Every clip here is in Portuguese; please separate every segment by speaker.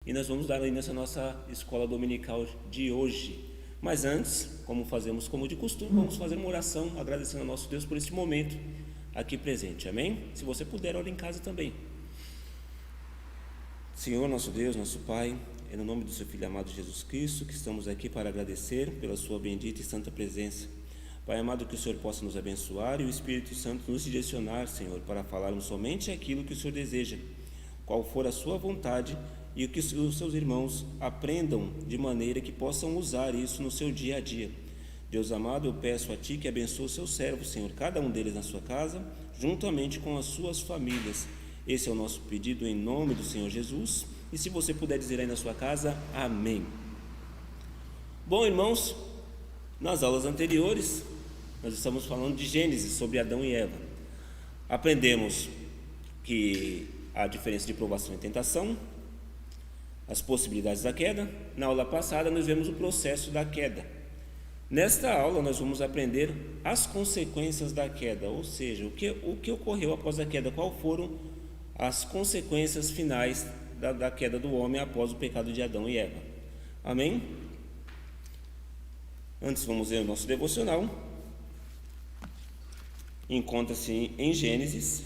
Speaker 1: e nós vamos dar aí nessa nossa escola dominical de hoje. Mas antes, como fazemos como de costume, vamos fazer uma oração agradecendo ao nosso Deus por este momento aqui presente, amém? Se você puder, ore em casa também. Senhor, nosso Deus, nosso Pai, é no nome do seu Filho amado Jesus Cristo que estamos aqui para agradecer pela sua bendita e santa presença. Pai amado, que o Senhor possa nos abençoar e o Espírito Santo nos direcionar, Senhor, para falarmos somente aquilo que o Senhor deseja, qual for a sua vontade, e que os seus irmãos aprendam de maneira que possam usar isso no seu dia a dia. Deus amado, eu peço a Ti que abençoe os seus servos, Senhor, cada um deles na sua casa, juntamente com as suas famílias. Esse é o nosso pedido em nome do Senhor Jesus. E se você puder dizer aí na sua casa, amém. Bom, irmãos, nas aulas anteriores, nós estamos falando de Gênesis, sobre Adão e Eva. Aprendemos que há diferença de provação e tentação, as possibilidades da queda. Na aula passada nós vemos o processo da queda. Nesta aula nós vamos aprender as consequências da queda, ou seja, o que ocorreu após a queda, quais foram as consequências finais da queda do homem após o pecado de Adão e Eva. Amém? Antes vamos ler o nosso devocional. Encontra-se em Gênesis,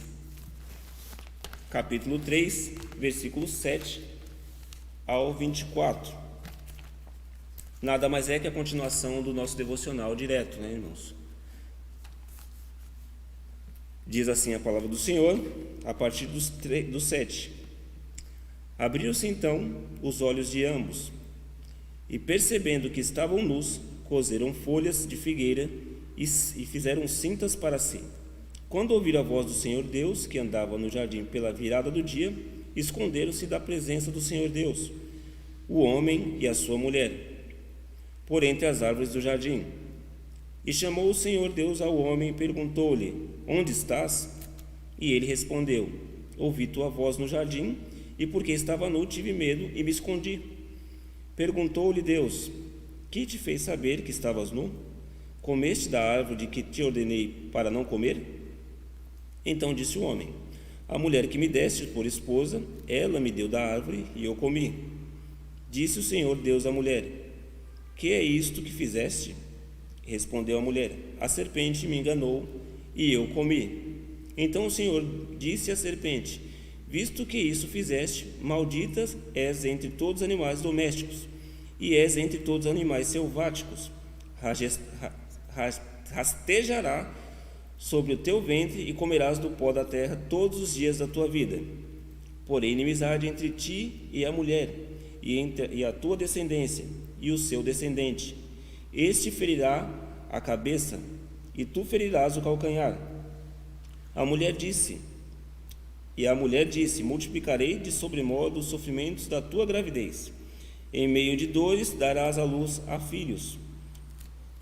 Speaker 1: capítulo 3, versículos 7 ao 24. Nada mais é que a continuação do nosso devocional direto, né, irmãos? Diz assim a palavra do Senhor, a partir do 7. Abriram-se então os olhos de ambos, e percebendo que estavam nus, coseram folhas de figueira e fizeram cintas para si. Quando ouviram a voz do Senhor Deus, que andava no jardim pela virada do dia, esconderam-se da presença do Senhor Deus, o homem e a sua mulher, por entre as árvores do jardim. E chamou o Senhor Deus ao homem e perguntou-lhe: onde estás? E ele respondeu: ouvi tua voz no jardim, e porque estava nu tive medo e me escondi. Perguntou-lhe Deus: que te fez saber que estavas nu? Comeste da árvore de que te ordenei para não comer? Então disse o homem: a mulher que me deste por esposa, ela me deu da árvore e eu comi. Disse o Senhor Deus à mulher: que é isto que fizeste? Respondeu a mulher: a serpente me enganou e eu comi. Então o Senhor disse à serpente: visto que isso fizeste, maldita és entre todos os animais domésticos, e és entre todos os animais selváticos. Rastejará sobre o teu ventre e comerás do pó da terra todos os dias da tua vida. Porém, inimizade entre ti e a mulher, e a tua descendência e o seu descendente. Este ferirá a cabeça, e tu ferirás o calcanhar. A mulher disse: multiplicarei de sobremodo os sofrimentos da tua gravidez. Em meio de dores darás à luz a filhos.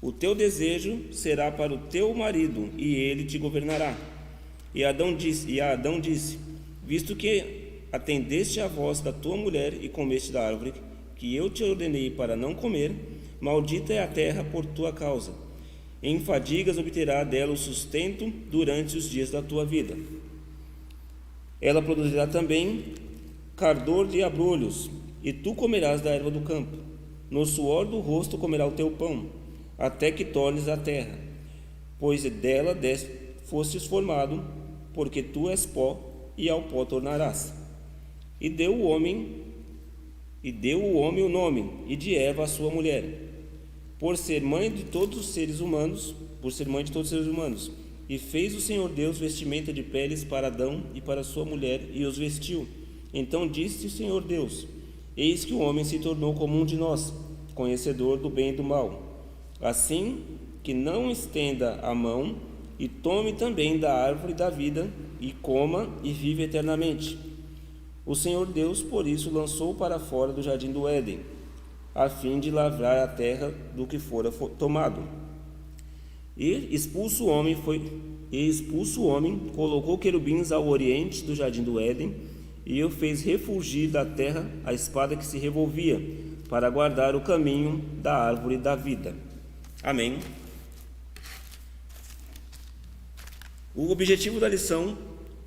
Speaker 1: O teu desejo será para o teu marido, e ele te governará. E Adão disse: visto que atendeste à voz da tua mulher e comeste da árvore que eu te ordenei para não comer, maldita é a terra por tua causa. Em fadigas obterá dela o sustento durante os dias da tua vida. Ela produzirá também cardor de abrolhos, e tu comerás da erva do campo. No suor do rosto comerá o teu pão, até que tornes a terra, pois dela fostes formado, porque tu és pó, e ao pó tornarás. E deu o homem o nome, e de Eva a sua mulher, por ser mãe de todos os seres humanos, e fez o Senhor Deus vestimenta de peles para Adão e para sua mulher, e os vestiu. Então disse o Senhor Deus: eis que o homem se tornou como um de nós, conhecedor do bem e do mal. Assim que não estenda a mão e tome também da árvore da vida, e coma e vive eternamente. O Senhor Deus, por isso, lançou para fora do jardim do Éden, a fim de lavrar a terra do que fora tomado. E expulso o homem, colocou querubins ao oriente do jardim do Éden, e o fez refulgir da terra a espada que se revolvia, para guardar o caminho da árvore da vida. Amém. O objetivo da lição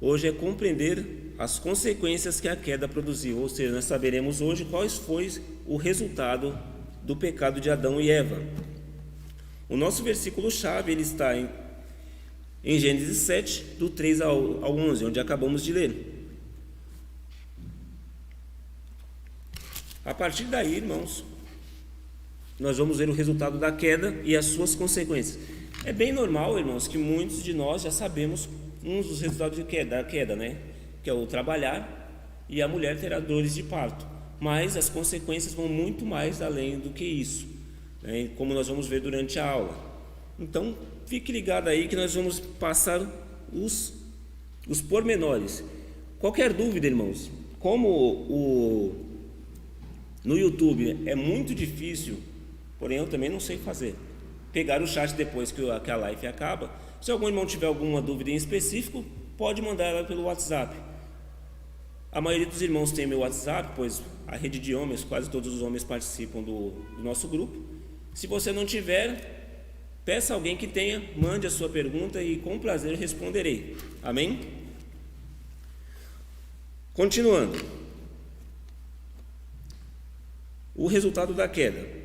Speaker 1: hoje é compreender as consequências que a queda produziu, ou seja, nós saberemos hoje quais foi o resultado do pecado de Adão e Eva. O nosso versículo-chave ele está em Gênesis 7, do 3 ao 11, onde acabamos de ler. A partir daí, irmãos, nós vamos ver o resultado da queda e as suas consequências. É bem normal, irmãos, que muitos de nós já sabemos um dos resultados da queda, né? Que é o trabalhar, e a mulher terá dores de parto. Mas as consequências vão muito mais além do que isso, né? Como nós vamos ver durante a aula. Então, fique ligado aí que nós vamos passar os pormenores. Qualquer dúvida, irmãos, como no YouTube é muito difícil, porém eu também não sei fazer, pegar o chat depois que a live acaba. Se algum irmão tiver alguma dúvida em específico, pode mandar ela pelo WhatsApp. A maioria dos irmãos tem meu WhatsApp, pois a rede de homens, quase todos os homens participam do nosso grupo. Se você não tiver, peça alguém que tenha, mande a sua pergunta e com prazer responderei. Amém? Continuando. O resultado da queda.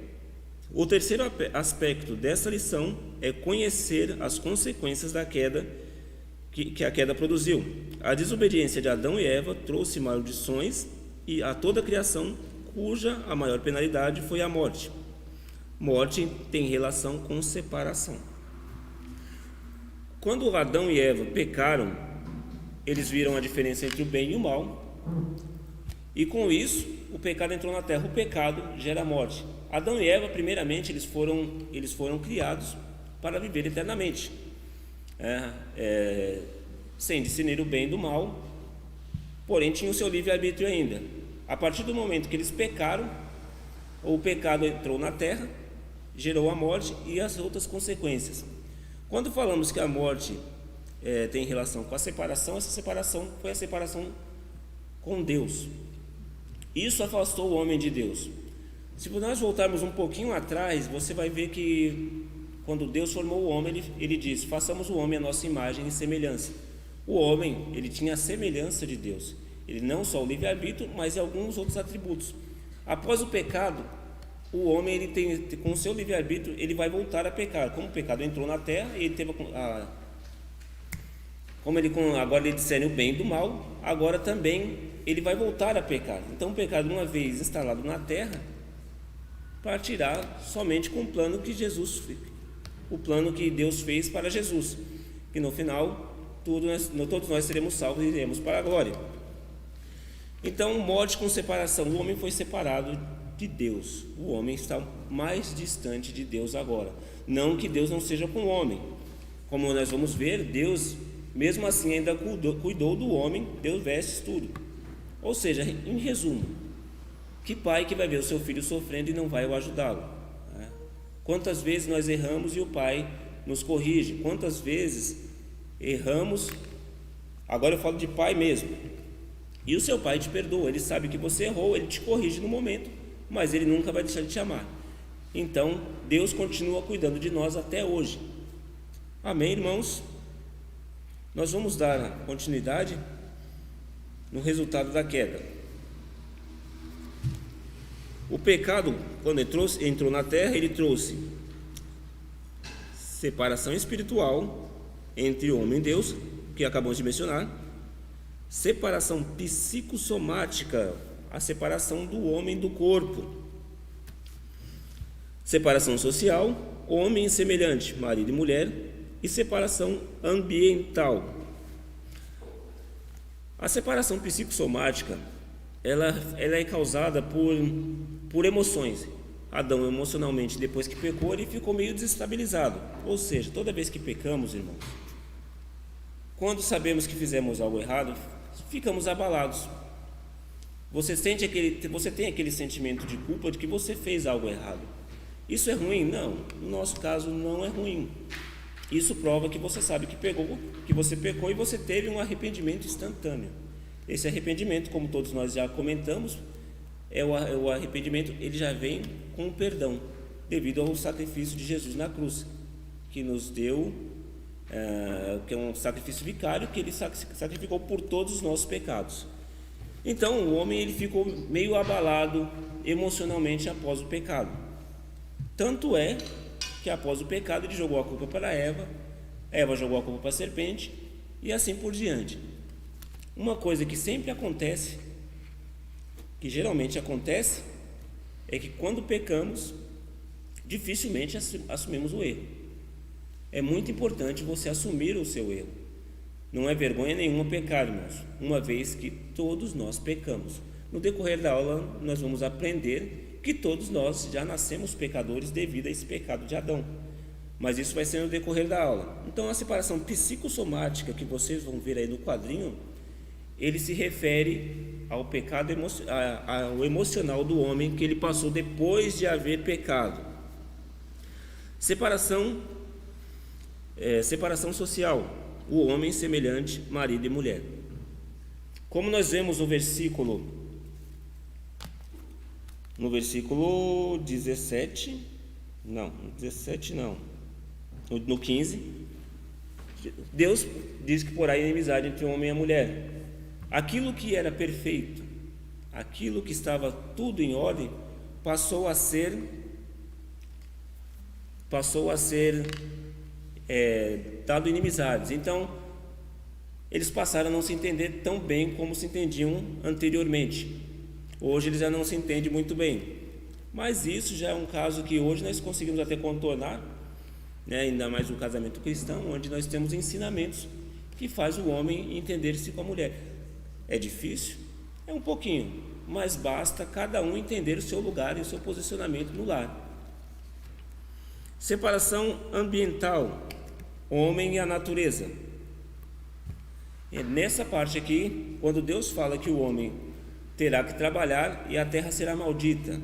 Speaker 1: O terceiro aspecto dessa lição é conhecer as consequências da queda que a queda produziu. A desobediência de Adão e Eva trouxe maldições e a toda a criação, cuja a maior penalidade foi a morte. Morte tem relação com separação. Quando Adão e Eva pecaram, eles viram a diferença entre o bem e o mal, e com isso o pecado entrou na terra. O pecado gera morte. Adão e Eva, primeiramente, eles foram criados para viver eternamente, sem discernir o bem e do mal, porém tinham o seu livre-arbítrio ainda. A partir do momento que eles pecaram, o pecado entrou na terra, gerou a morte e as outras consequências. Quando falamos que a morte tem relação com a separação, essa separação foi a separação com Deus. Isso afastou o homem de Deus. Se nós voltarmos um pouquinho atrás, você vai ver que quando Deus formou o homem, ele disse: façamos o homem à nossa imagem e semelhança. O homem, ele tinha a semelhança de Deus. Ele não só o livre-arbítrio, mas alguns outros atributos. Após o pecado, o homem, ele tem, com o seu livre-arbítrio, ele vai voltar a pecar. Como o pecado entrou na terra, ele teve agora ele discerne o bem do mal, agora também ele vai voltar a pecar. Então o pecado, uma vez instalado na terra, partirá somente com o plano que Deus fez para Jesus, que no final todos nós seremos salvos e iremos para a glória. Então, morte com separação. O homem foi separado de Deus. O homem está mais distante de Deus agora. Não que Deus não seja com o homem. Como nós vamos ver, Deus, mesmo assim, ainda cuidou do homem, deu vestes, tudo. Ou seja, em resumo, que pai que vai ver o seu filho sofrendo e não vai o ajudá-lo? Quantas vezes nós erramos e o pai nos corrige? Quantas vezes erramos? Agora eu falo de pai mesmo. E o seu pai te perdoa, ele sabe que você errou, ele te corrige no momento, mas ele nunca vai deixar de te amar. Então, Deus continua cuidando de nós até hoje. Amém, irmãos? Nós vamos dar continuidade no resultado da queda. O pecado, quando entrou na terra, ele trouxe separação espiritual entre o homem e Deus, que acabamos de mencionar, separação psicossomática, a separação do homem do corpo, separação social, homem semelhante, marido e mulher, e separação ambiental. A separação psicossomática, ela é causada por emoções. Adão, emocionalmente, depois que pecou, ele ficou meio desestabilizado. Ou seja, toda vez que pecamos, irmãos, quando sabemos que fizemos algo errado, ficamos abalados. Você tem aquele sentimento de culpa de que você fez algo errado. Isso é ruim? Não. No nosso caso, não é ruim. Isso prova que você sabe que você pecou e você teve um arrependimento instantâneo. Esse arrependimento, como todos nós já comentamos, o arrependimento, ele já vem com o perdão, devido ao sacrifício de Jesus na cruz, que nos deu que é um sacrifício vicário, que ele sacrificou por todos os nossos pecados. Então o homem ele ficou meio abalado emocionalmente após o pecado. Tanto é que após o pecado ele jogou a culpa para Eva, Eva jogou a culpa para a serpente e assim por diante. Uma coisa que sempre acontece, que geralmente acontece, é que quando pecamos, dificilmente assumimos o erro. É muito importante você assumir o seu erro. Não é vergonha nenhuma pecar, irmãos, uma vez que todos nós pecamos. No decorrer da aula, nós vamos aprender que todos nós já nascemos pecadores devido a esse pecado de Adão. Mas isso vai ser no decorrer da aula. Então, a separação psicossomática que vocês vão ver aí no quadrinho, ele se refere ao pecado ao emocional do homem que ele passou depois de haver pecado. Separação social. O homem semelhante marido e mulher. Como nós vemos no versículo 17, no 15, Deus diz que porá inimizade entre o homem e a mulher. Aquilo que era perfeito, aquilo que estava tudo em ordem, passou a ser dado inimizades. Então eles passaram a não se entender tão bem como se entendiam anteriormente. Hoje eles já não se entendem muito bem, mas isso já é um caso que hoje nós conseguimos até contornar, né? Ainda mais no casamento cristão, onde nós temos ensinamentos que faz o homem entender-se com a mulher. É difícil? É um pouquinho, mas basta cada um entender o seu lugar e o seu posicionamento no lar. Separação ambiental, homem e a natureza. É nessa parte aqui, quando Deus fala que o homem terá que trabalhar e a terra será maldita,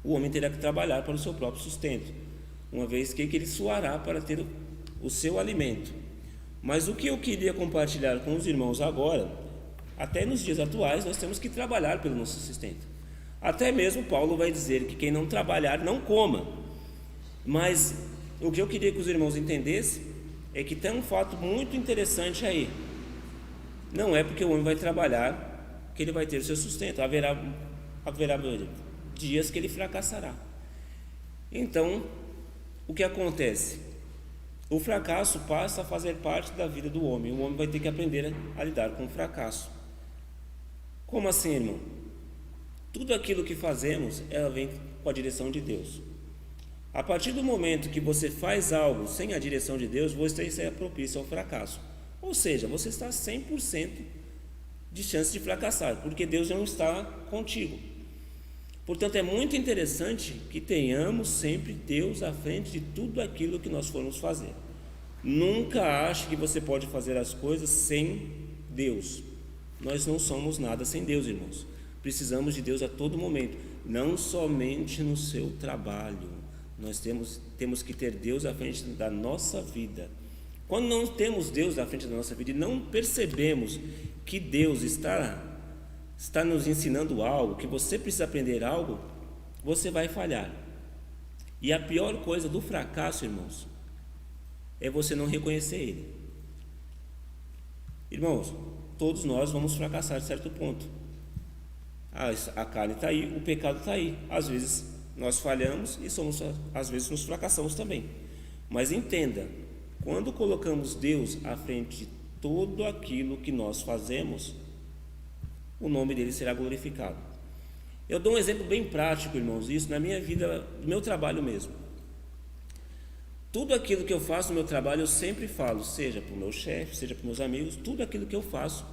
Speaker 1: o homem terá que trabalhar para o seu próprio sustento, uma vez que ele suará para ter o seu alimento. Mas o que eu queria compartilhar com os irmãos agora, até nos dias atuais, nós temos que trabalhar pelo nosso sustento. Até mesmo Paulo vai dizer que quem não trabalhar não coma. Mas o que eu queria que os irmãos entendessem é que tem um fato muito interessante aí. Não é porque o homem vai trabalhar que ele vai ter o seu sustento. Haverá dias que ele fracassará. Então, o que acontece? O fracasso passa a fazer parte da vida do homem. O homem vai ter que aprender a lidar com o fracasso. Como assim, irmão? Tudo aquilo que fazemos, ela vem com a direção de Deus. A partir do momento que você faz algo sem a direção de Deus, você está propício ao fracasso. Ou seja, você está 100% de chance de fracassar, porque Deus não está contigo. Portanto, é muito interessante que tenhamos sempre Deus à frente de tudo aquilo que nós formos fazer. Nunca ache que você pode fazer as coisas sem Deus. Nós não somos nada sem Deus, irmãos. Precisamos de Deus a todo momento, não somente no seu trabalho. Nós temos que ter Deus à frente da nossa vida. Quando não temos Deus à frente da nossa vida e não percebemos que Deus está nos ensinando algo, que você precisa aprender algo, você vai falhar. E a pior coisa do fracasso, irmãos, é você não reconhecer ele. Irmãos, todos nós vamos fracassar a certo ponto. A carne está aí, o pecado está aí. Às vezes nós falhamos e às vezes nos fracassamos também. Mas entenda, quando colocamos Deus à frente de tudo aquilo que nós fazemos, o nome dele será glorificado. Eu dou um exemplo bem prático, irmãos, isso na minha vida, no meu trabalho mesmo. Tudo aquilo que eu faço no meu trabalho, eu sempre falo, seja para o meu chefe, seja para os meus amigos, tudo aquilo que eu faço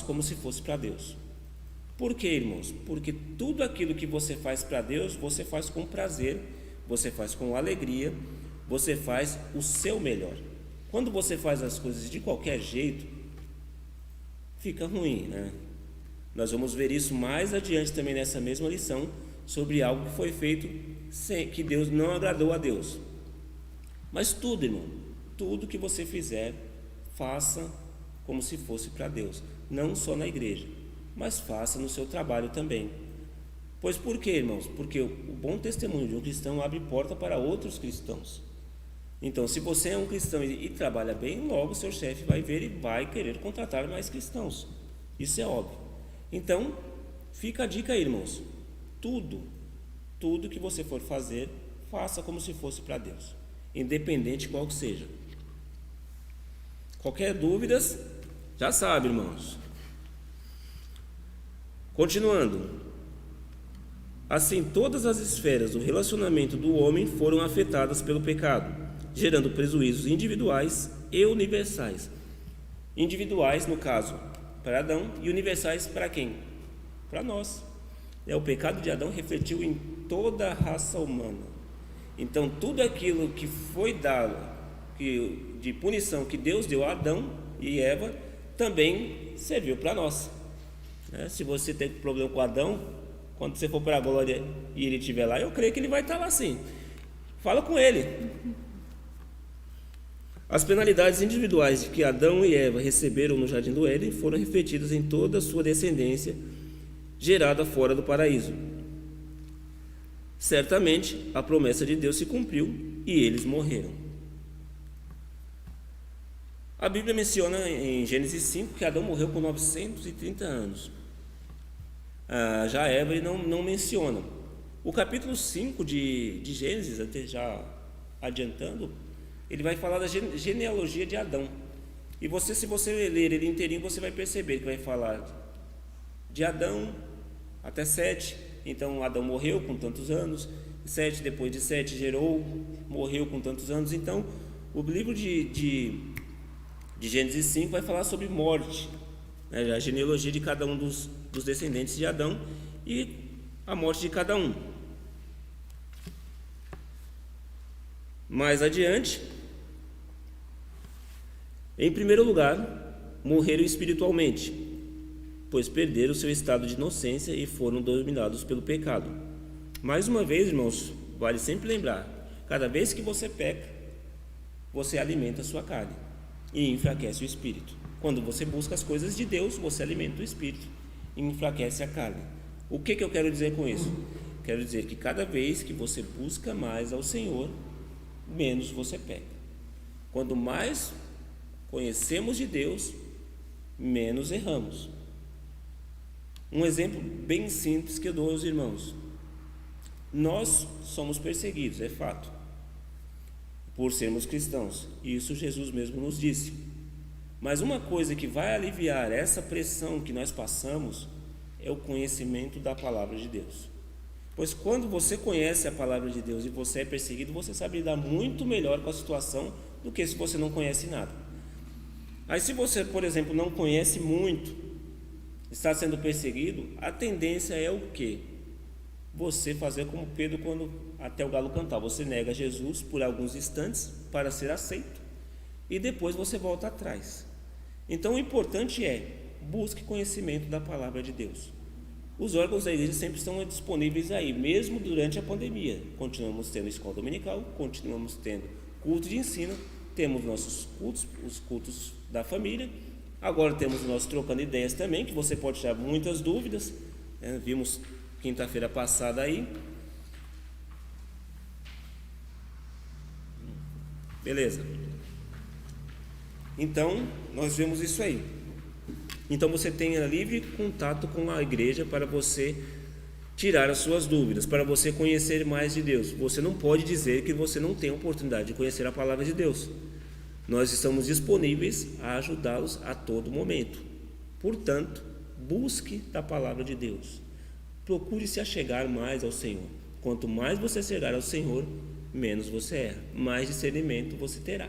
Speaker 1: como se fosse para Deus. Por quê, irmãos? Porque tudo aquilo que você faz para Deus, você faz com prazer, você faz com alegria, você faz o seu melhor. Quando você faz as coisas de qualquer jeito, fica ruim, né? Nós vamos ver isso mais adiante também nessa mesma lição, sobre algo que foi feito sem que Deus não agradou a Deus. Mas tudo, irmão, tudo que você fizer, faça como se fosse para Deus, não só na igreja, mas faça no seu trabalho também. Pois por quê, irmãos? Porque o bom testemunho de um cristão abre porta para outros cristãos. Então, se você é um cristão e trabalha bem, logo seu chefe vai ver e vai querer contratar mais cristãos. Isso é óbvio. Então, fica a dica aí, irmãos. Tudo que você for fazer, faça como se fosse para Deus, independente qual que seja. Qualquer dúvidas, já sabe, irmãos. Continuando. Assim, todas as esferas do relacionamento do homem foram afetadas pelo pecado, gerando prejuízos individuais e universais. Individuais, no caso, para Adão, e universais para quem? Para nós. O pecado de Adão refletiu em toda a raça humana. Então, tudo aquilo que foi dado de punição que Deus deu a Adão e Eva, também serviu para nós. Se você tem problema com Adão, quando você for para a glória e ele estiver lá, eu creio que ele vai estar lá sim. Fala com ele. As penalidades individuais que Adão e Eva receberam no jardim do Éden foram refletidas em toda a sua descendência gerada fora do paraíso. Certamente a promessa de Deus se cumpriu e eles morreram. A Bíblia menciona em Gênesis 5 que Adão morreu com 930 anos. Já Eva ele não menciona. O capítulo 5 de Gênesis, até já adiantando, ele vai falar da genealogia de Adão. E se você ler ele inteirinho, você vai perceber que vai falar de Adão até Sete. Então Adão morreu com tantos anos, Sete, depois de Sete gerou, morreu com tantos anos. Então o livro de Gênesis 5 vai falar sobre morte, a genealogia de cada um dos descendentes de Adão e a morte de cada um. Mais adiante, em primeiro lugar, morreram espiritualmente, pois perderam seu estado de inocência e foram dominados pelo pecado. Mais uma vez, irmãos, vale sempre lembrar, cada vez que você peca, você alimenta a sua carne e enfraquece o espírito. Quando você busca as coisas de Deus, você alimenta o espírito e enfraquece a carne. O que eu quero dizer com isso? Quero dizer que cada vez que você busca mais ao Senhor, menos você peca. Quanto mais conhecemos de Deus, menos erramos. Um exemplo bem simples que eu dou aos irmãos. Nós somos perseguidos, é fato, por sermos cristãos. Isso Jesus mesmo nos disse. Mas uma coisa que vai aliviar essa pressão que nós passamos é o conhecimento da palavra de Deus. Pois quando você conhece a palavra de Deus e você é perseguido, você sabe lidar muito melhor com a situação do que se você não conhece nada. Aí se você, por exemplo, não conhece muito, está sendo perseguido, a tendência é o quê? Você fazer como Pedro quando até o galo cantar. Você nega Jesus por alguns instantes para ser aceito e depois você volta atrás. Então o importante é, busque conhecimento da palavra de Deus. Os órgãos da igreja sempre estão disponíveis aí, mesmo durante a pandemia. Continuamos tendo escola dominical, continuamos tendo culto de ensino, temos nossos cultos, os cultos da família. Agora temos o nosso Trocando Ideias também, que você pode tirar muitas dúvidas, vimos quinta-feira passada aí. Beleza. Então, nós vemos isso aí. Então você tenha livre contato com a igreja para você tirar as suas dúvidas, para você conhecer mais de Deus. Você não pode dizer que você não tem a oportunidade de conhecer a palavra de Deus. Nós estamos disponíveis a ajudá-los a todo momento. Portanto, busque da palavra de Deus. Procure se achegar mais ao Senhor. Quanto mais você chegar ao Senhor, menos você erra, mais discernimento você terá.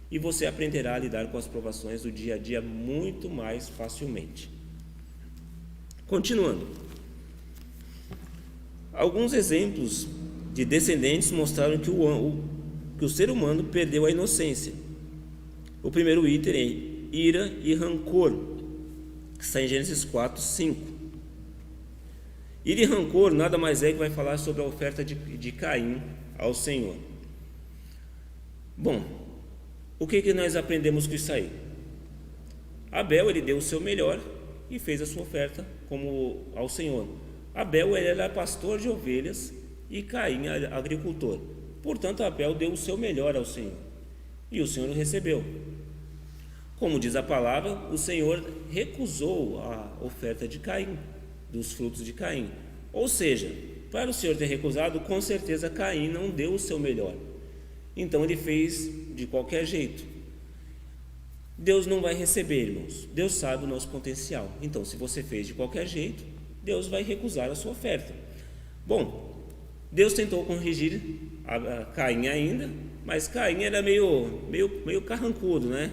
Speaker 1: E você aprenderá a lidar com as provações do dia a dia muito mais facilmente. Continuando. Alguns exemplos de descendentes mostraram que o ser humano perdeu a inocência. O primeiro item é ira e rancor, que está em Gênesis 4, 5. Ira e rancor nada mais é que vai falar sobre a oferta de Caim ao Senhor. Bom, o que nós aprendemos com isso aí? Abel, ele deu o seu melhor e fez a sua oferta como ao Senhor. Abel, ele era pastor de ovelhas e Caim, agricultor. Portanto, Abel deu o seu melhor ao Senhor. e o Senhor o recebeu. Como diz a palavra, o Senhor recusou a oferta de Caim, dos frutos de Caim. Ou seja, para o Senhor ter recusado, com certeza Caim não deu o seu melhor. Então ele fez de qualquer jeito. Deus não vai receber, irmãos. Deus sabe o nosso potencial. Então, se você fez de qualquer jeito, Deus vai recusar a sua oferta. Bom, Deus tentou corrigir a Caim ainda, mas Caim era meio carrancudo, né?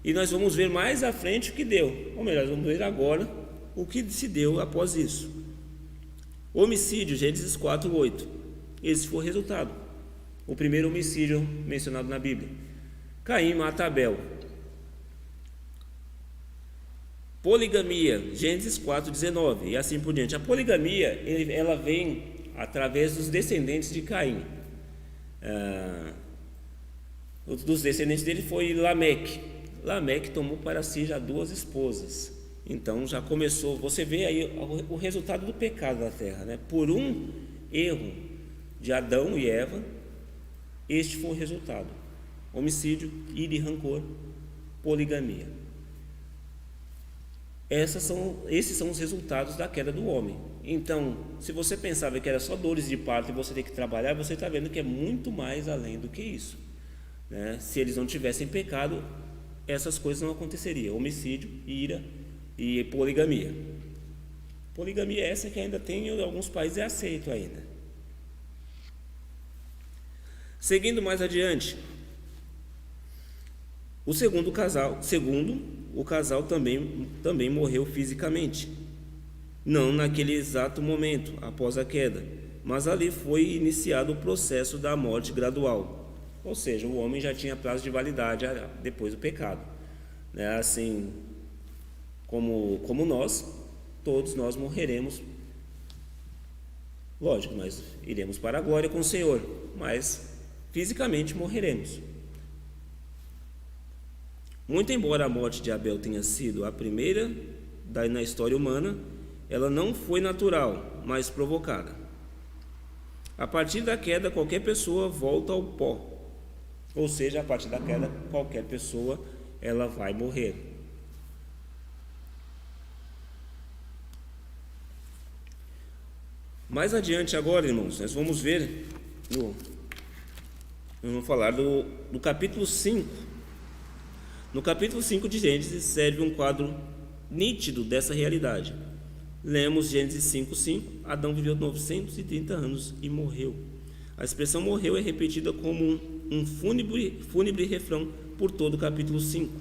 Speaker 1: E nós vamos ver mais à frente o que deu. Ou melhor, vamos ver agora o que se deu após isso. Homicídio, Gênesis 4:8. Esse foi o resultado. O primeiro homicídio mencionado na Bíblia. Caim mata Abel. Poligamia, Gênesis 4:19, e assim por diante. A poligamia, ela vem através dos descendentes de Caim. Dos descendentes dele foi Lameque. Lameque tomou para si já 2 esposas. Então já começou, você vê aí o resultado do pecado da terra, né? Por um erro de Adão e Eva, este foi o resultado: homicídio, ira e rancor, poligamia. Esses são os resultados da queda do homem. Então, se você pensava que era só dores de parto e você tem que trabalhar, você está vendo que é muito mais além do que isso, né? Se eles não tivessem pecado, essas coisas não aconteceriam: homicídio, ira e poligamia. Poligamia essa que ainda tem em alguns países, é aceito ainda. Seguindo mais adiante, o casal também morreu fisicamente, não naquele exato momento após a queda, mas ali foi iniciado o processo da morte gradual, ou seja, o homem já tinha prazo de validade depois do pecado, né? Assim como todos nós morreremos, lógico, nós iremos para a glória com o Senhor, mas fisicamente morreremos. Muito embora a morte de Abel tenha sido a primeira na história humana, ela não foi natural, mas provocada. A partir da queda, qualquer pessoa volta ao pó, ou seja, a partir da queda, qualquer pessoa ela vai morrer. Mais adiante agora, irmãos, nós vamos ver, vamos falar do capítulo 5. No capítulo 5 de Gênesis serve um quadro nítido dessa realidade. Lemos Gênesis 5:5, Adão viveu 930 anos e morreu. A expressão morreu é repetida como um fúnebre refrão por todo o capítulo 5.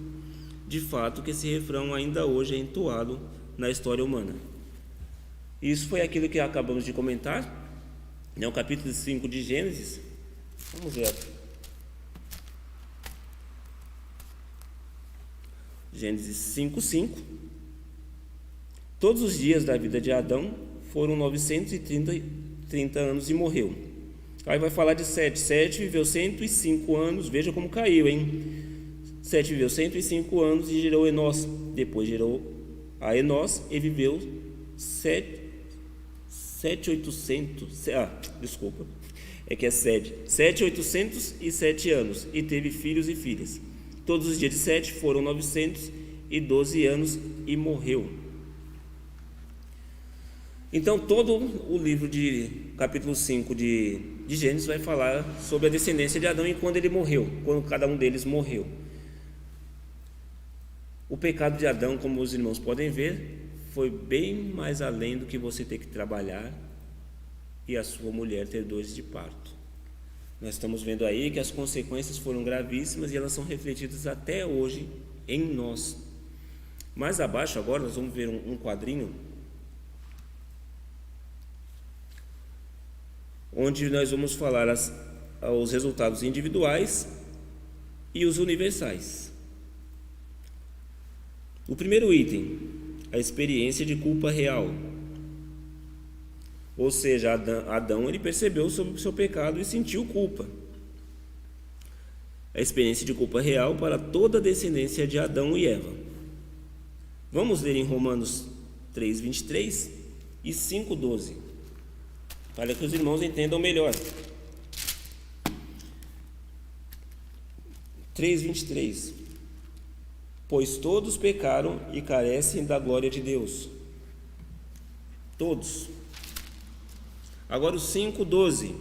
Speaker 1: De fato que esse refrão ainda hoje é entoado na história humana. Isso foi aquilo que acabamos de comentar, né? O capítulo 5 de Gênesis. Vamos ver. Gênesis 5:5. Todos os dias da vida de Adão foram 930 anos e morreu. Aí vai falar de Sete. Sete viveu 105 anos, veja como caiu, hein? Sete viveu 105 anos e gerou Enós. Depois gerou a Enós e viveu 7,807 anos e teve filhos e filhas. Todos os dias de Sete foram 912 anos e morreu. Então todo o livro de capítulo 5 de Gênesis vai falar sobre a descendência de Adão e quando ele morreu, quando cada um deles morreu. O pecado de Adão, como os irmãos podem ver, foi bem mais além do que você ter que trabalhar e a sua mulher ter dores de parto. Nós estamos vendo aí que as consequências foram gravíssimas e elas são refletidas até hoje em nós. Mais abaixo agora nós vamos ver um quadrinho onde nós vamos falar os resultados individuais e os universais. O primeiro item, a experiência de culpa real. Ou seja, Adão ele percebeu sobre o seu pecado e sentiu culpa. A experiência de culpa real para toda a descendência de Adão e Eva. Vamos ler em Romanos 3:23 e 5:12, para que os irmãos entendam melhor. 3:23. Pois todos pecaram e carecem da glória de Deus. Todos. Agora o 5:12.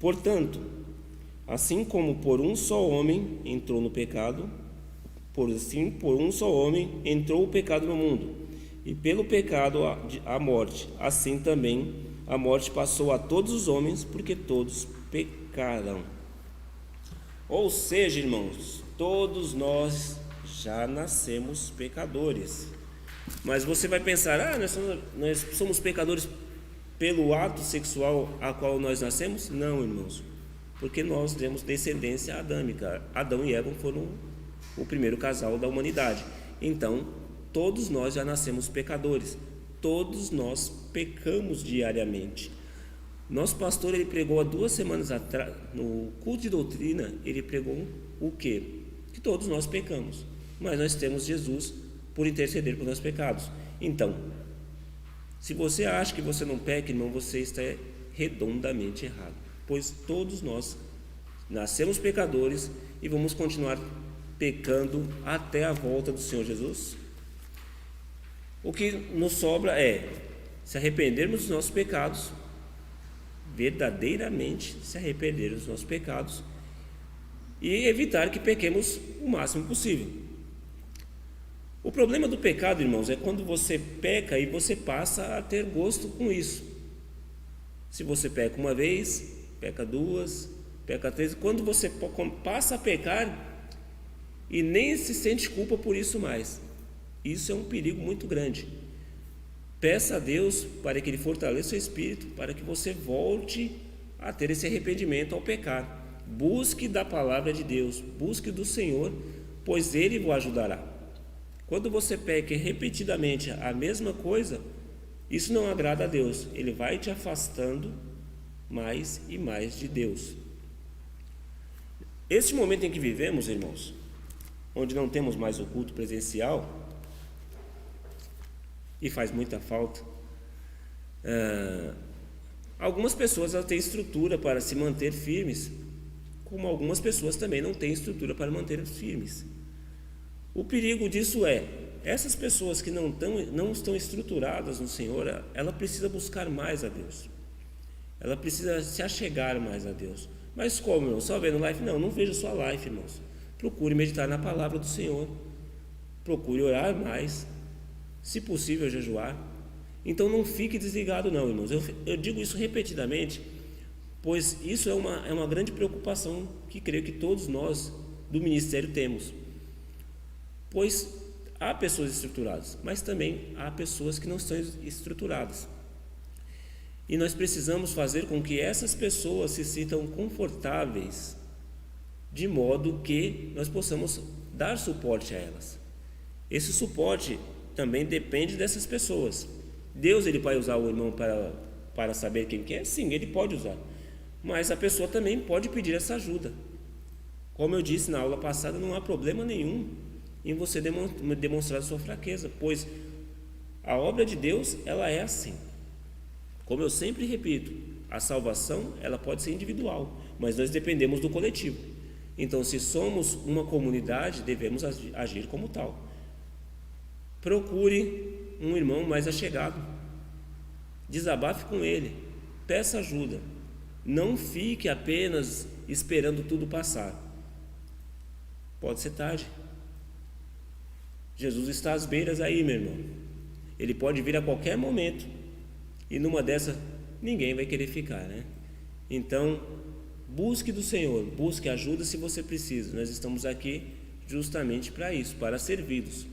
Speaker 1: Portanto, assim como por um só homem entrou no pecado, por um só homem entrou o pecado no mundo, e pelo pecado a morte, assim também a morte passou a todos os homens, porque todos pecaram. Ou seja, irmãos, todos nós já nascemos pecadores. Mas você vai pensar, nós somos pecadores pelo ato sexual a qual nós nascemos? Não, irmãos, porque nós temos descendência adâmica. Adão e Eva foram o primeiro casal da humanidade. Então, todos nós já nascemos pecadores. Todos nós pecamos diariamente. Nosso pastor, ele pregou há 2 semanas atrás, no culto de doutrina, ele pregou o quê? Que todos nós pecamos, mas nós temos Jesus por interceder por nossos pecados. Então, se você acha que você não peca, irmão, você está redondamente errado, pois todos nós nascemos pecadores e vamos continuar pecando até a volta do Senhor Jesus. O que nos sobra é se arrependermos dos nossos pecados, verdadeiramente se arrepender dos nossos pecados e evitar que pequemos o máximo possível. O problema do pecado, irmãos, é quando você peca e você passa a ter gosto com isso. Se você peca uma vez, peca 2, peca 3, quando você passa a pecar e nem se sente culpa por isso mais, isso é um perigo muito grande. Peça a Deus para que Ele fortaleça o seu espírito, para que você volte a ter esse arrependimento ao pecar. Busque da palavra de Deus, busque do Senhor, pois Ele o ajudará. Quando você peca repetidamente a mesma coisa, isso não agrada a Deus. Ele vai te afastando mais e mais de Deus. Este momento em que vivemos, irmãos, onde não temos mais o culto presencial, e faz muita falta, algumas pessoas têm estrutura para se manter firmes, como algumas pessoas também não têm estrutura para manter firmes. O perigo disso é, essas pessoas que não estão estruturadas no Senhor, ela precisa buscar mais a Deus, ela precisa se achegar mais a Deus. Mas como, irmão? Só vendo live? Não vejo só live, irmãos. Procure meditar na palavra do Senhor, procure orar mais, se possível jejuar. Então não fique desligado não, irmãos. Eu digo isso repetidamente, pois isso é uma grande preocupação que creio que todos nós do ministério temos. Pois há pessoas estruturadas, mas também há pessoas que não estão estruturadas. E nós precisamos fazer com que essas pessoas se sintam confortáveis, de modo que nós possamos dar suporte a elas. Esse suporte também depende dessas pessoas. Deus, ele vai usar o irmão para saber quem quer? Sim, ele pode usar. Mas a pessoa também pode pedir essa ajuda. Como eu disse na aula passada, não há problema nenhum em você demonstrar a sua fraqueza, pois a obra de Deus, ela é assim. Como eu sempre repito, a salvação, ela pode ser individual, mas nós dependemos do coletivo. Então, se somos uma comunidade, devemos agir como tal. Procure um irmão mais achegado, desabafe com ele, peça ajuda, não fique apenas esperando tudo passar. Pode ser tarde. Jesus está às beiras aí, meu irmão. Ele pode vir a qualquer momento, e numa dessas ninguém vai querer ficar, né? Então, busque do Senhor, busque ajuda se você precisa. Nós estamos aqui justamente para isso, para servi-los.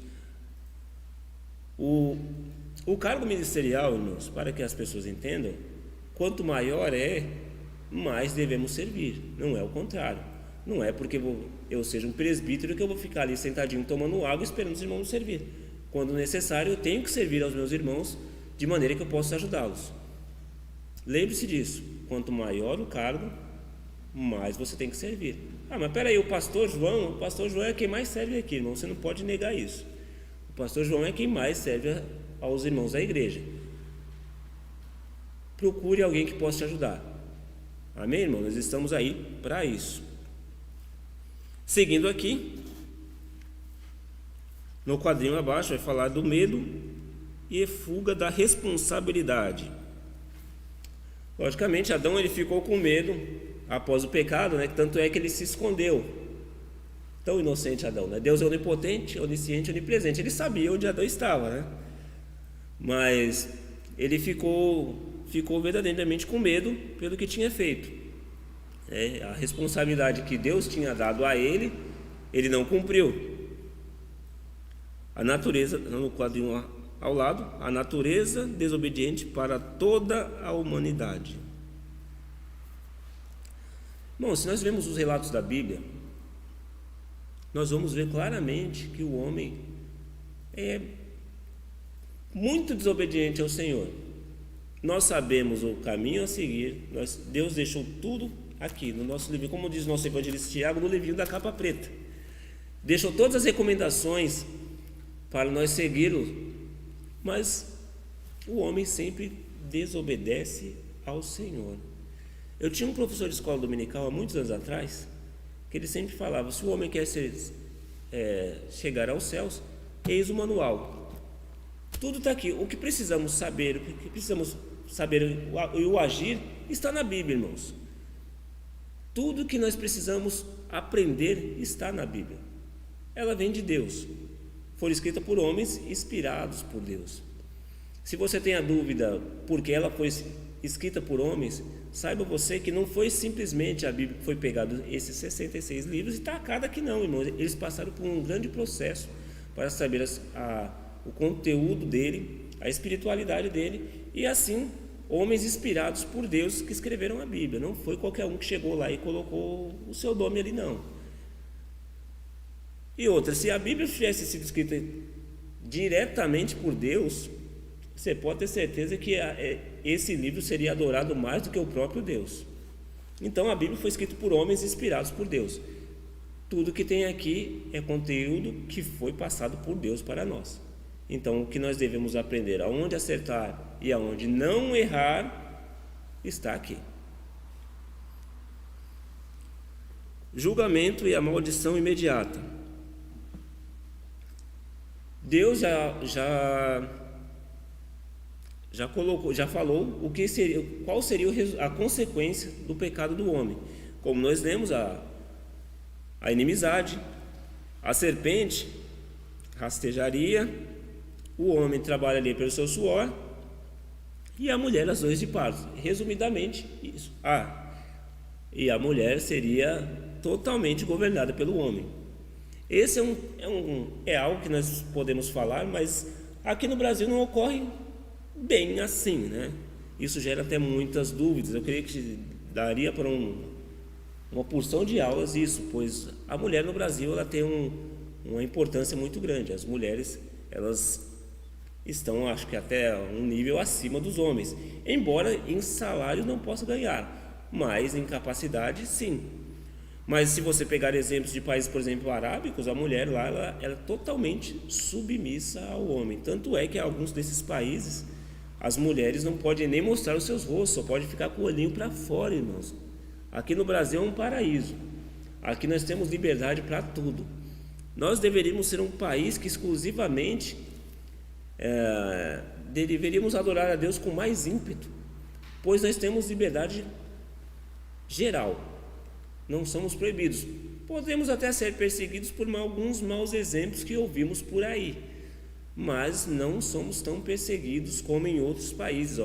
Speaker 1: O cargo ministerial, irmãos, para que as pessoas entendam, quanto maior é, mais devemos servir, não é o contrário. Não é porque eu seja um presbítero que eu vou ficar ali sentadinho tomando água esperando os irmãos servir. Quando necessário, eu tenho que servir aos meus irmãos de maneira que eu possa ajudá-los. Lembre-se disso, quanto maior o cargo, mais você tem que servir. Mas peraí, o pastor João é quem mais serve aqui, irmão, você não pode negar isso. O pastor João é quem mais serve aos irmãos da igreja. Procure alguém que possa te ajudar. Amém, irmão? Nós estamos aí para isso. Seguindo aqui, no quadrinho abaixo vai falar do medo e fuga da responsabilidade. Logicamente, Adão ele ficou com medo após o pecado, né? Tanto é que ele se escondeu. Tão inocente Adão, né? Deus é onipotente, onisciente, onipresente. Ele sabia onde Adão estava, né? Mas ele ficou verdadeiramente com medo pelo que tinha feito. A responsabilidade que Deus tinha dado a ele, ele não cumpriu. A natureza, no quadrinho ao lado, a natureza desobediente para toda a humanidade. Bom, se nós vemos os relatos da Bíblia, nós vamos ver claramente que o homem é muito desobediente ao Senhor. Nós sabemos o caminho a seguir, Deus deixou tudo aqui no nosso livro, como diz o nosso evangelista Tiago, no livrinho da capa preta. Deixou todas as recomendações para nós segui-lo, mas o homem sempre desobedece ao Senhor. Eu tinha um professor de escola dominical há muitos anos atrás, que ele sempre falava: se o homem quer chegar aos céus, eis o manual. Tudo está aqui. O que precisamos saber, e o agir está na Bíblia, irmãos. Tudo que nós precisamos aprender está na Bíblia. Ela vem de Deus. Foi escrita por homens inspirados por Deus. Se você tem a dúvida porque ela foi escrita por homens, saiba você que não foi simplesmente a Bíblia que foi pegada, esses 66 livros, e tacada aqui não, irmãos. Eles passaram por um grande processo para saber o conteúdo dele, a espiritualidade dele, e assim, homens inspirados por Deus que escreveram a Bíblia. Não foi qualquer um que chegou lá e colocou o seu nome ali, não. E outra, se a Bíblia tivesse sido escrita diretamente por Deus, você pode ter certeza que esse livro seria adorado mais do que o próprio Deus. Então a Bíblia foi escrita por homens inspirados por Deus. Tudo que tem aqui é conteúdo que foi passado por Deus para nós. Então o que nós devemos aprender, aonde acertar e aonde não errar, está aqui. Julgamento e a maldição imediata. Deus já falou qual seria a consequência do pecado do homem. Como nós lemos, a inimizade, a serpente rastejaria, o homem trabalharia pelo seu suor e a mulher as dores de parto. Resumidamente, isso. E a mulher seria totalmente governada pelo homem. Esse é algo que nós podemos falar, mas aqui no Brasil não ocorre bem assim, né? Isso gera até muitas dúvidas. Eu creio que daria para uma porção de aulas isso, pois a mulher no Brasil ela tem uma importância muito grande. As mulheres elas estão, acho que até um nível acima dos homens, embora em salário não possa ganhar, mas em capacidade sim. Mas se você pegar exemplos de países, por exemplo, arábicos, a mulher lá ela é totalmente submissa ao homem. Tanto é que em alguns desses países as mulheres não podem nem mostrar os seus rostos, só pode ficar com o olhinho para fora, irmãos. Aqui no Brasil é um paraíso. Aqui nós temos liberdade para tudo. Nós deveríamos ser um país que exclusivamente deveríamos adorar a Deus com mais ímpeto, pois nós temos liberdade geral. Não somos proibidos. Podemos até ser perseguidos por alguns maus exemplos que ouvimos por aí, mas não somos tão perseguidos como em outros países,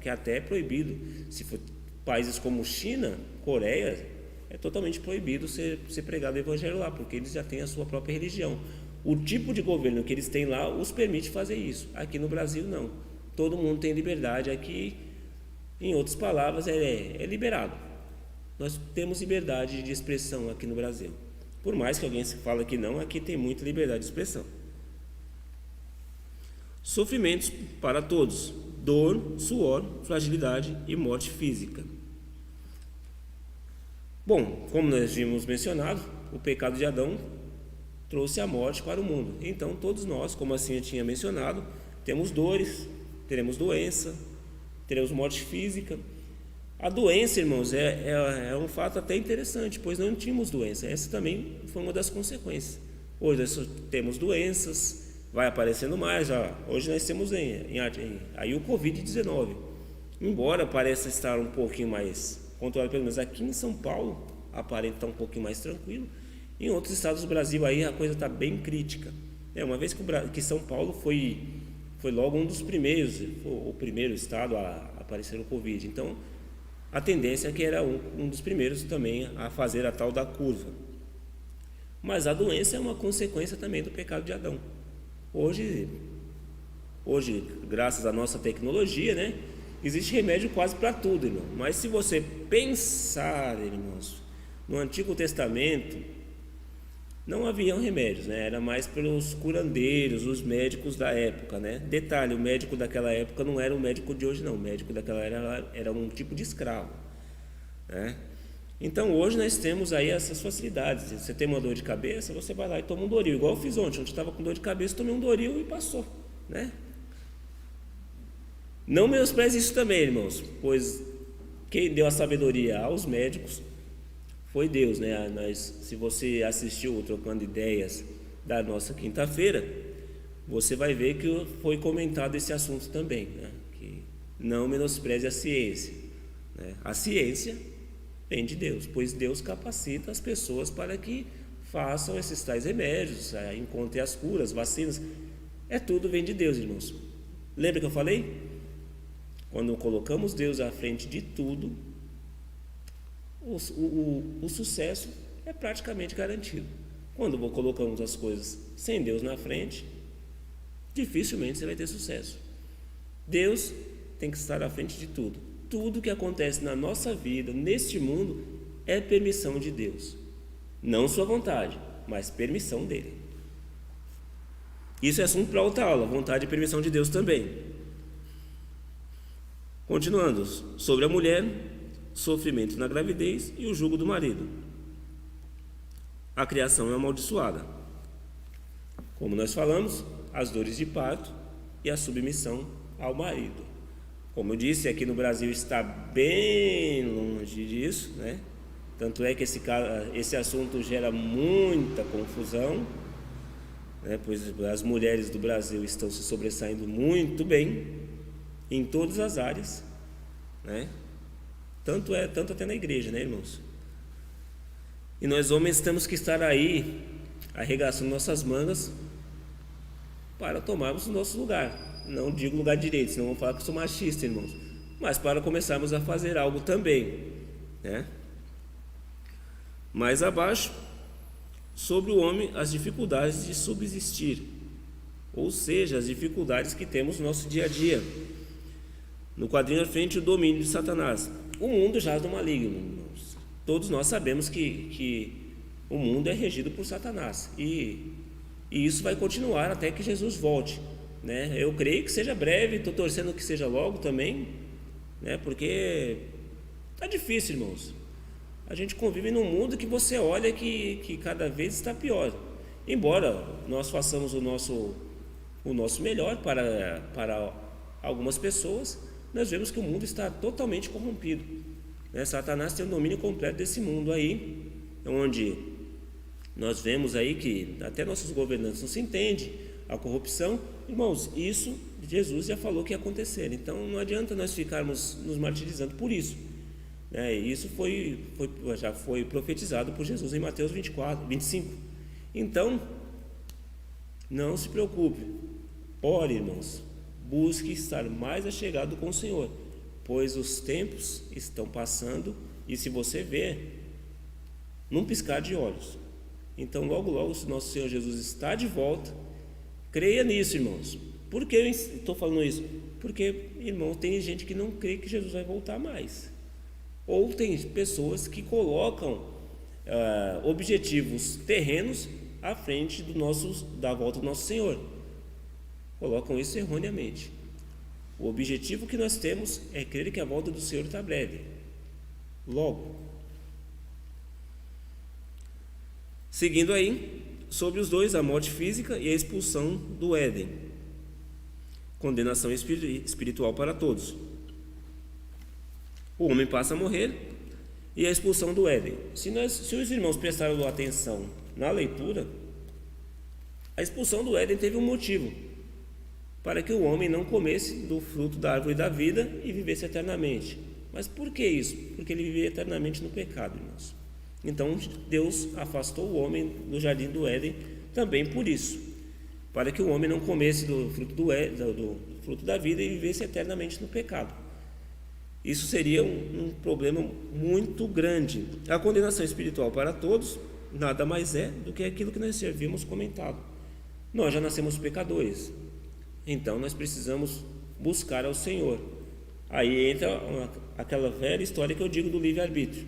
Speaker 1: que até é proibido. Se for países como China, Coreia, é totalmente proibido ser pregado o evangelho lá, porque eles já têm a sua própria religião. O tipo de governo que eles têm lá os permite fazer isso. Aqui no Brasil não. Todo mundo tem liberdade. Aqui, em outras palavras, é liberado. Nós temos liberdade de expressão aqui no Brasil. Por mais que alguém se fale que não, aqui tem muita liberdade de expressão. Sofrimentos para todos: dor, suor, fragilidade e morte física. Bom, como nós vimos mencionado, o pecado de Adão trouxe a morte para o mundo. Então todos nós, como assim eu tinha mencionado, temos dores, teremos doença, teremos morte física. A doença, irmãos, é um fato até interessante, pois não tínhamos doença. Essa também foi uma das consequências. Hoje nós temos doenças, vai aparecendo mais. Hoje nós temos aí o Covid-19. Embora pareça estar um pouquinho mais controlado, pelo menos aqui em São Paulo, aparenta estar um pouquinho mais tranquilo. Em outros estados do Brasil aí a coisa está bem crítica. Uma vez que São Paulo foi logo um dos primeiros, o primeiro estado a aparecer o Covid. Então, a tendência é que era um dos primeiros também a fazer a tal da curva. Mas a doença é uma consequência também do pecado de Adão. Hoje graças à nossa tecnologia, né, existe remédio quase para tudo, irmão. Mas se você pensar, irmãos, no Antigo Testamento, não haviam remédios, né? Era mais pelos curandeiros, os médicos da época, né? Detalhe, o médico daquela época não era o médico de hoje, não. O médico daquela era um tipo de escravo, né? Então hoje nós temos aí essas facilidades. Se você tem uma dor de cabeça, você vai lá e toma um Doril, igual eu fiz ontem. Onde estava com dor de cabeça, tomei um Doril e passou, né? Não menospreze isso também, irmãos, pois quem deu a sabedoria aos médicos foi Deus, né? Se você assistiu o Trocando Ideias da nossa quinta-feira, você vai ver que foi comentado esse assunto também, né? Que não menospreze a ciência, né? A ciência vem de Deus, pois Deus capacita as pessoas para que façam esses tais remédios, encontrem as curas, vacinas. Tudo vem de Deus, irmãos. Lembra que eu falei? Quando colocamos Deus à frente de tudo, o sucesso é praticamente garantido. Quando colocamos as coisas sem Deus na frente, dificilmente você vai ter sucesso. Deus tem que estar à frente de tudo. Tudo que acontece na nossa vida, neste mundo, é permissão de Deus. Não sua vontade, mas permissão dele. Isso é assunto para outra aula, vontade e permissão de Deus também. Continuando, sobre a mulher, sofrimento na gravidez e o jugo do marido. A criação é amaldiçoada. Como nós falamos, as dores de parto e a submissão ao marido. Como eu disse, aqui no Brasil está bem longe disso, né? Tanto é que esse assunto gera muita confusão, né? Pois as mulheres do Brasil estão se sobressaindo muito bem em todas as áreas, né? Tanto até na igreja, né, irmãos? E nós homens temos que estar aí arregaçando nossas mangas para tomarmos o nosso lugar. Não digo lugar direito, senão vão falar que eu sou machista, irmãos. Mas para começarmos a fazer algo também, né? Mais abaixo, sobre o homem, as dificuldades de subsistir, ou seja, as dificuldades que temos no nosso dia a dia. No quadrinho à frente, o domínio de Satanás. O mundo jaz do maligno, irmãos. Todos nós sabemos que o mundo é regido por Satanás. E isso vai continuar até que Jesus volte, né? Eu creio que seja breve, estou torcendo que seja logo também, né? Porque está difícil, irmãos. A gente convive num mundo que você olha que cada vez está pior. Embora nós façamos o nosso melhor para algumas pessoas, nós vemos que o mundo está totalmente corrompido, né? Satanás tem o domínio completo desse mundo aí, onde nós vemos aí que até nossos governantes não se entendem, a corrupção. Irmãos, isso Jesus já falou que ia acontecer, então não adianta nós ficarmos nos martirizando por isso, né? Isso já foi profetizado por Jesus em Mateus 25. Então, não se preocupe, ore, irmãos, busque estar mais achegado com o Senhor, pois os tempos estão passando, e se você ver, num piscar de olhos. Então logo logo, se nosso Senhor Jesus está de volta, creia nisso, irmãos. Por que eu estou falando isso? Porque, irmãos, tem gente que não crê que Jesus vai voltar mais, ou tem pessoas que colocam objetivos terrenos à frente da volta do nosso Senhor. Colocam isso erroneamente. O objetivo que nós temos é crer que a volta do Senhor está breve, logo. Seguindo aí, sobre os dois, a morte física e a expulsão do Éden, condenação espiritual para todos. o homem passa a morrer e a expulsão do Éden. Se os irmãos prestaram atenção na leitura, a expulsão do Éden teve um motivo, para que o homem não comesse do fruto da árvore da vida e vivesse eternamente. Mas por que isso? Porque ele vivia eternamente no pecado, irmãos. Então Deus afastou o homem do jardim do Éden também por isso, para que o homem não comesse do fruto do fruto da vida e vivesse eternamente no pecado. Isso seria um problema muito grande. A condenação espiritual para todos nada mais é do que aquilo que nós havíamos comentado. Nós já nascemos pecadores, então nós precisamos buscar ao Senhor. Aí entra aquela velha história que eu digo do livre-arbítrio.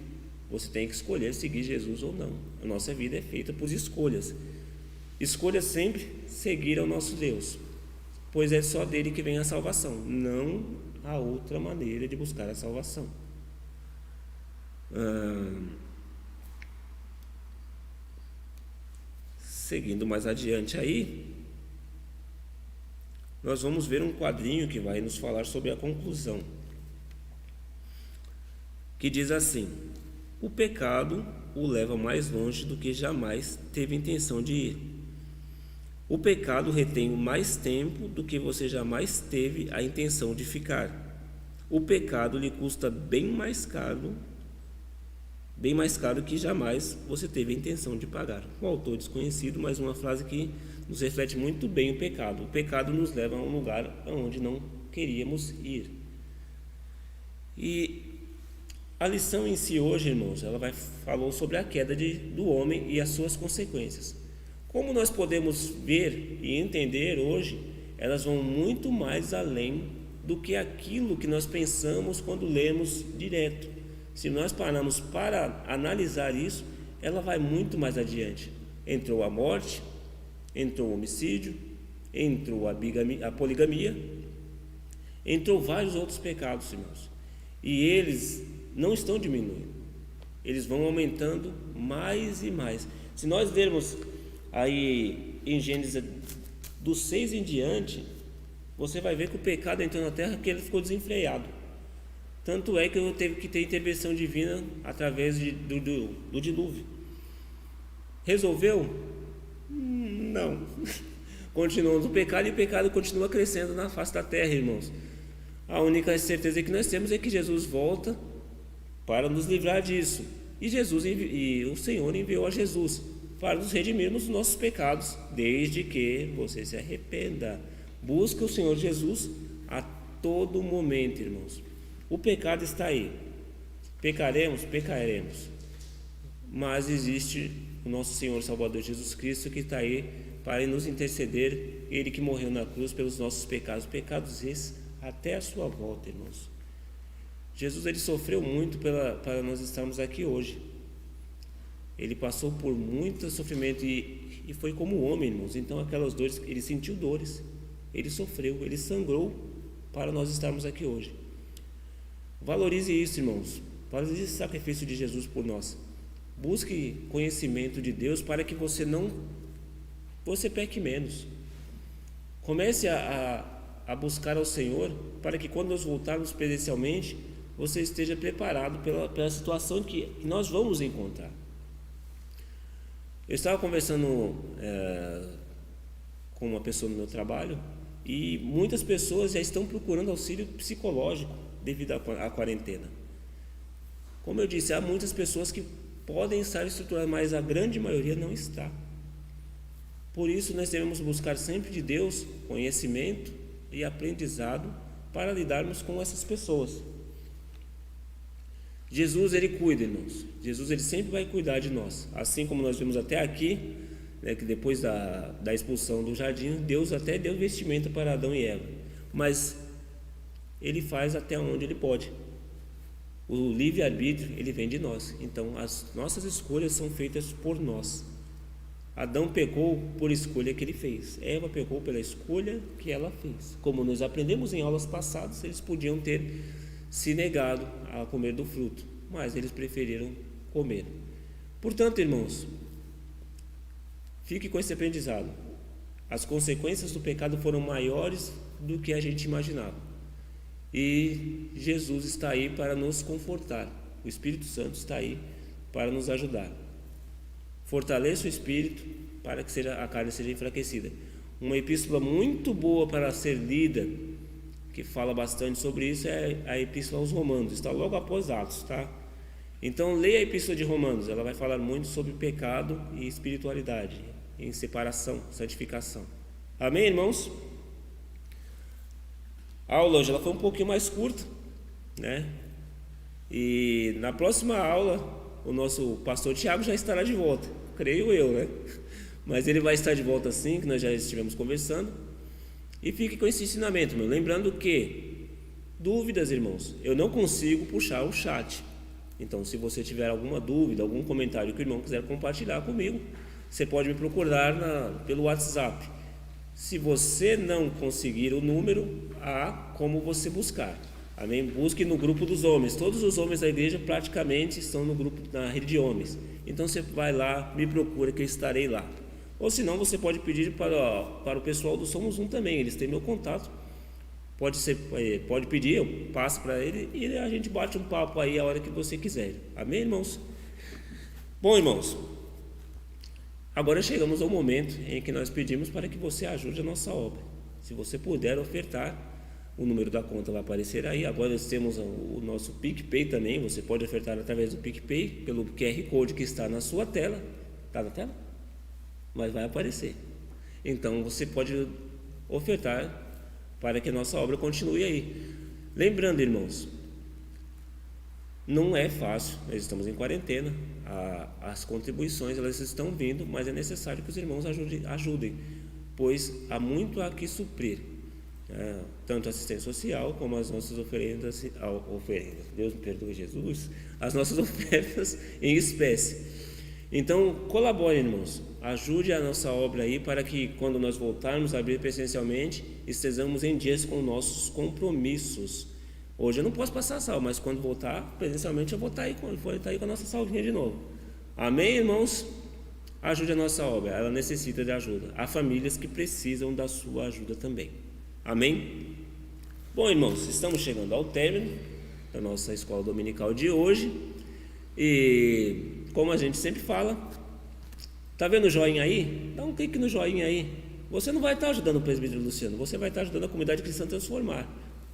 Speaker 1: Você tem que escolher seguir Jesus ou não. A nossa vida é feita por escolhas. Escolha sempre seguir ao nosso Deus, pois é só dele que vem a salvação, não há outra maneira de buscar a salvação. Seguindo mais adiante aí, nós vamos ver um quadrinho que vai nos falar sobre a conclusão, que diz assim: o pecado o leva mais longe do que jamais teve intenção de ir. O pecado retém mais tempo do que você jamais teve a intenção de ficar. O pecado lhe custa bem mais caro que jamais você teve a intenção de pagar. Um autor desconhecido, mas uma frase que nos reflete muito bem o pecado. O pecado nos leva a um lugar onde não queríamos ir. E a lição em si hoje, irmãos, falou sobre a queda do homem e as suas consequências. Como nós podemos ver e entender hoje, elas vão muito mais além do que aquilo que nós pensamos quando lemos direto. Se nós pararmos para analisar isso, ela vai muito mais adiante. Entrou a morte, entrou o homicídio, entrou a poligamia, entrou vários outros pecados, irmãos. E eles não estão diminuindo, eles vão aumentando mais e mais. Se nós lermos aí em Gênesis do 6 em diante, você vai ver que o pecado entrou na terra porque ele ficou desenfreado. Tanto é que eu teve que ter intervenção divina através do dilúvio. Resolveu? Não. Continuamos no pecado e o pecado continua crescendo na face da terra, irmãos. A única certeza que nós temos é que Jesus volta para nos livrar disso. E o Senhor enviou a Jesus para nos redimirmos dos nossos pecados, desde que você se arrependa. Busca o Senhor Jesus a todo momento, irmãos. O pecado está aí. Pecaremos, mas existe o nosso Senhor Salvador Jesus Cristo, que está aí para nos interceder. Ele que morreu na cruz pelos nossos pecados esses até a sua volta, irmãos. Jesus, ele sofreu muito para nós estarmos aqui hoje. Ele passou por muito sofrimento e foi como homem, irmãos. Então aquelas dores, ele sentiu dores, ele sofreu, ele sangrou para nós estarmos aqui hoje. Valorize isso, irmãos. Valorize esse sacrifício de Jesus por nós. Busque conhecimento de Deus para que você peque menos. Comece a buscar ao Senhor para que quando nós voltarmos presencialmente, você esteja preparado pela situação que nós vamos encontrar. Eu estava conversando com uma pessoa no meu trabalho e muitas pessoas já estão procurando auxílio psicológico devido à quarentena. Como eu disse, há muitas pessoas que podem estar estruturadas, mas a grande maioria não está. Por isso nós devemos buscar sempre de Deus conhecimento e aprendizado para lidarmos com essas pessoas. Jesus, ele cuida, irmãos. Jesus, ele sempre vai cuidar de nós. Assim como nós vimos até aqui, que depois da expulsão do jardim, Deus até deu vestimenta para Adão e Eva. Mas ele faz até onde ele pode. O livre-arbítrio, ele vem de nós. Então, as nossas escolhas são feitas por nós. Adão pecou por escolha que ele fez. Eva pecou pela escolha que ela fez. Como nós aprendemos em aulas passadas, eles podiam ter se negado a comer do fruto, mas eles preferiram comer. Portanto, irmãos, fique com esse aprendizado. As consequências do pecado foram maiores do que a gente imaginava. e Jesus está aí para nos confortar. O Espírito Santo está aí para nos ajudar. Fortaleça o Espírito para que a carne seja enfraquecida. Uma epístola muito boa para ser lida, que fala bastante sobre isso, é a Epístola aos Romanos. Está logo após Atos, tá? Então leia a Epístola de Romanos. Ela vai falar muito sobre pecado e espiritualidade, em separação, santificação. Amém, irmãos? A aula hoje ela foi um pouquinho mais curta, né? E na próxima aula o nosso pastor Tiago já estará de volta, creio eu, né? Mas ele vai estar de volta assim, que nós já estivemos conversando. E fique com esse ensinamento, meu. Lembrando que dúvidas, irmãos, eu não consigo puxar o chat. Então, se você tiver alguma dúvida, algum comentário que o irmão quiser compartilhar comigo, você pode me procurar pelo WhatsApp. Se você não conseguir o número, há como você buscar. Amém? Busque no grupo dos homens. Todos os homens da igreja praticamente estão no grupo, na rede de homens. Então você vai lá, me procura que eu estarei lá. Ou senão você pode pedir para o pessoal do Somos Um também. Eles têm meu contato. Pode pedir, eu passo para ele e a gente bate um papo aí a hora que você quiser. Amém, irmãos? Bom, irmãos, agora chegamos ao momento em que nós pedimos para que você ajude a nossa obra. Se você puder ofertar, o número da conta vai aparecer aí. Agora nós temos o nosso PicPay também. Você pode ofertar através do PicPay, pelo QR Code que está na sua tela. Está na tela? Mas vai aparecer. Então você pode ofertar para que a nossa obra continue aí. Lembrando, irmãos, não é fácil, nós estamos em quarentena, as contribuições elas estão vindo, mas é necessário que os irmãos ajudem, pois há muito a que suprir, tanto a assistência social como as nossas oferendas, Deus me perdoe, Jesus, as nossas ofertas em espécie. Então colabore, irmãos, ajude a nossa obra aí para que quando nós voltarmos a abrir presencialmente, estejamos em dias com nossos compromissos. Hoje eu não posso passar a salva, mas quando voltar presencialmente eu vou estar aí com a nossa salvinha de novo. Amém, irmãos? Ajude a nossa obra, ela necessita de ajuda. Há famílias que precisam da sua ajuda também. Amém? Bom, irmãos, estamos chegando ao término da nossa escola dominical de hoje. E como a gente sempre fala, tá vendo o joinha aí? Dá um clique no joinha aí. Você não vai estar ajudando o presbítero Luciano, você vai estar ajudando a comunidade cristã a transformar.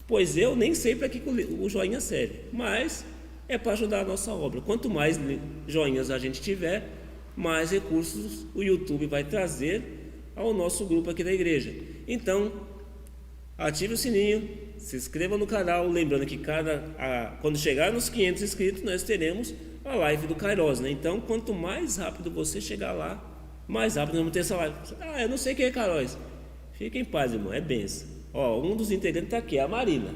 Speaker 1: Pois eu nem sei para que o joinha serve, mas é para ajudar a nossa obra. Quanto mais joinhas a gente tiver, mais recursos o YouTube vai trazer ao nosso grupo aqui da igreja. Então, ative o sininho, se inscreva no canal, lembrando que quando chegar nos 500 inscritos, nós teremos a live do Kairos, né? Então, quanto mais rápido você chegar lá, mais rápido nós vamos ter essa live. Eu não sei quem é Kairos. Fique em paz, irmão, é benção. Um dos integrantes está aqui, é a Marina.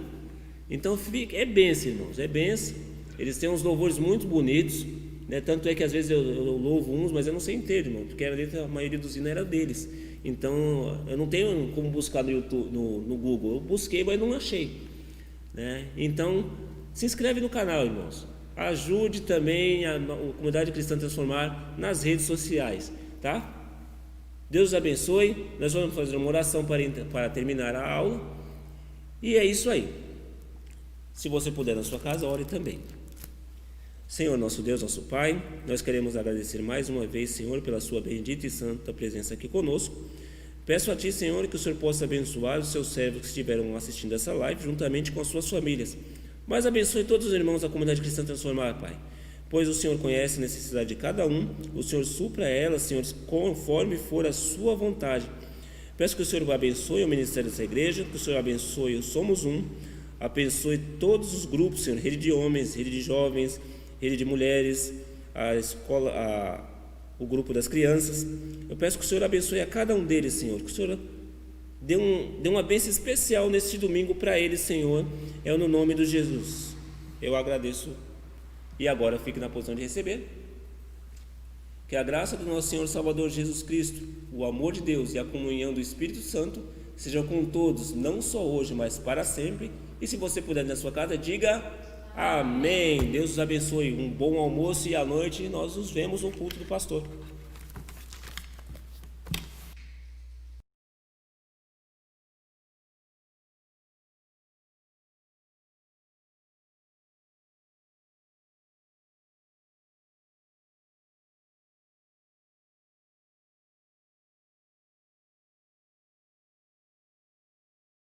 Speaker 1: Então, é benção, irmãos, é benção. Eles têm uns louvores muito bonitos, né? Tanto é que às vezes eu louvo uns, mas eu não sei inteiro, irmão, porque a maioria dos hinos era deles. Então, eu não tenho como buscar no YouTube, no Google. Eu busquei, mas não achei, né? Então, se inscreve no canal, irmãos. Ajude também a comunidade cristã transformar nas redes sociais, tá? Deus os abençoe. Nós vamos fazer uma oração para terminar a aula. E é isso aí. Se você puder na sua casa, ore também. Senhor, nosso Deus, nosso Pai, nós queremos agradecer mais uma vez, Senhor, pela sua bendita e santa presença aqui conosco. Peço a Ti, Senhor, que o Senhor possa abençoar os seus servos que estiveram assistindo essa live, juntamente com as suas famílias. Mas abençoe todos os irmãos da comunidade cristã transformar, Pai, pois o Senhor conhece a necessidade de cada um, o Senhor supra ela, Senhor, conforme for a sua vontade. Peço que o Senhor abençoe o ministério dessa igreja, que o Senhor abençoe o Somos Um, abençoe todos os grupos, Senhor, rede de homens, rede de jovens, rede de mulheres, a escola, o grupo das crianças. Eu peço que o Senhor abençoe a cada um deles, Senhor, que o Senhor dê uma bênção especial neste domingo para eles, Senhor, no nome de Jesus. Eu agradeço e agora fique na posição de receber. Que a graça do nosso Senhor Salvador Jesus Cristo, o amor de Deus e a comunhão do Espírito Santo sejam com todos, não só hoje, mas para sempre. E se você puder na sua casa, diga amém. Deus os abençoe, um bom almoço e à noite nós nos vemos no culto do pastor.